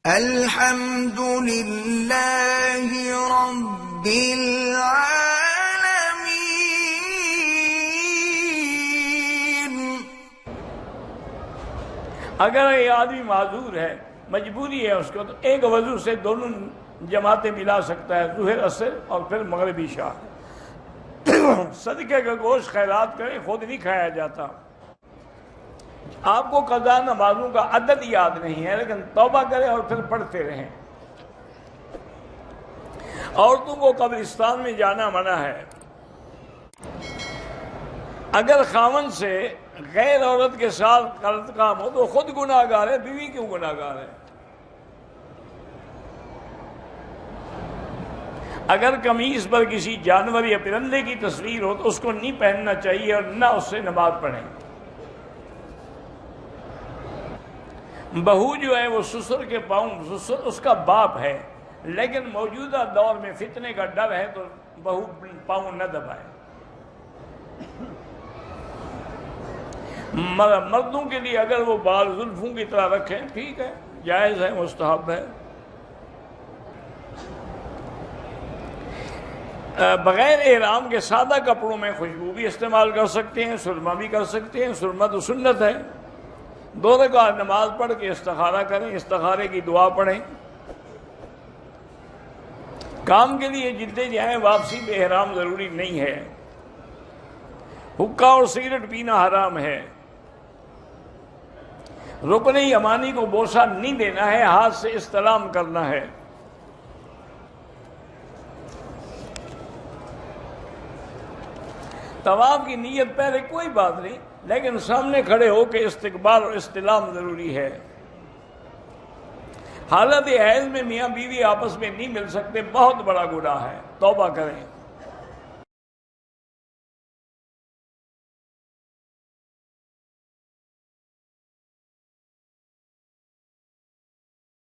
الحمد للہ رب العالمین۔ اگر یہ آدمی معذور ہے، مجبوری ہے اس کو، تو ایک وضو سے دونوں جماعتیں ملا سکتا ہے، ظہر عصر اور پھر مغرب عشاء۔ صدقے کا گوشت خیرات کریں، خود نہیں کھایا جاتا۔ آپ کو قضا نمازوں کا عدد یاد نہیں ہے، لیکن توبہ کریں اور پھر پڑھتے رہیں۔ عورتوں کو قبرستان میں جانا منع ہے۔ اگر خاوند سے غیر عورت کے ساتھ غلط کام ہو تو خود گناہ گار ہے، بیوی کیوں گناہ گار ہے؟ اگر قمیص پر کسی جانور یا پرندے کی تصویر ہو تو اس کو نہیں پہننا چاہیے اور نہ اس سے نماز پڑھیں۔ بہو جو ہے وہ سسر کے پاؤں، سسر اس کا باپ ہے، لیکن موجودہ دور میں فتنے کا ڈر ہے تو بہو پاؤں نہ دبائے۔ مردوں کے لیے اگر وہ بال زلفوں کی طرح رکھیں ٹھیک ہے، جائز ہے، مستحب ہے۔ بغیر احرام کے سادہ کپڑوں میں خوشبو بھی استعمال کر سکتے ہیں، سرما بھی کر سکتے ہیں، سرما تو سنت ہے۔ 2 رکعت نماز پڑھ کے استخارہ کریں، استخارے کی دعا پڑھیں۔ کام کے لیے جدے جائیں، واپسی میں احرام ضروری نہیں ہے۔ حقہ اور سگریٹ پینا حرام ہے۔ رکن یمانی کو بوسہ نہیں دینا ہے، ہاتھ سے استلام کرنا ہے۔ طواف کی نیت پہلے کوئی بات نہیں، لیکن سامنے کھڑے ہو کے استقبال اور استلام ضروری ہے۔ حالت حیض میں میاں بیوی آپس میں نہیں مل سکتے، بہت بڑا گناہ ہے، توبہ کریں۔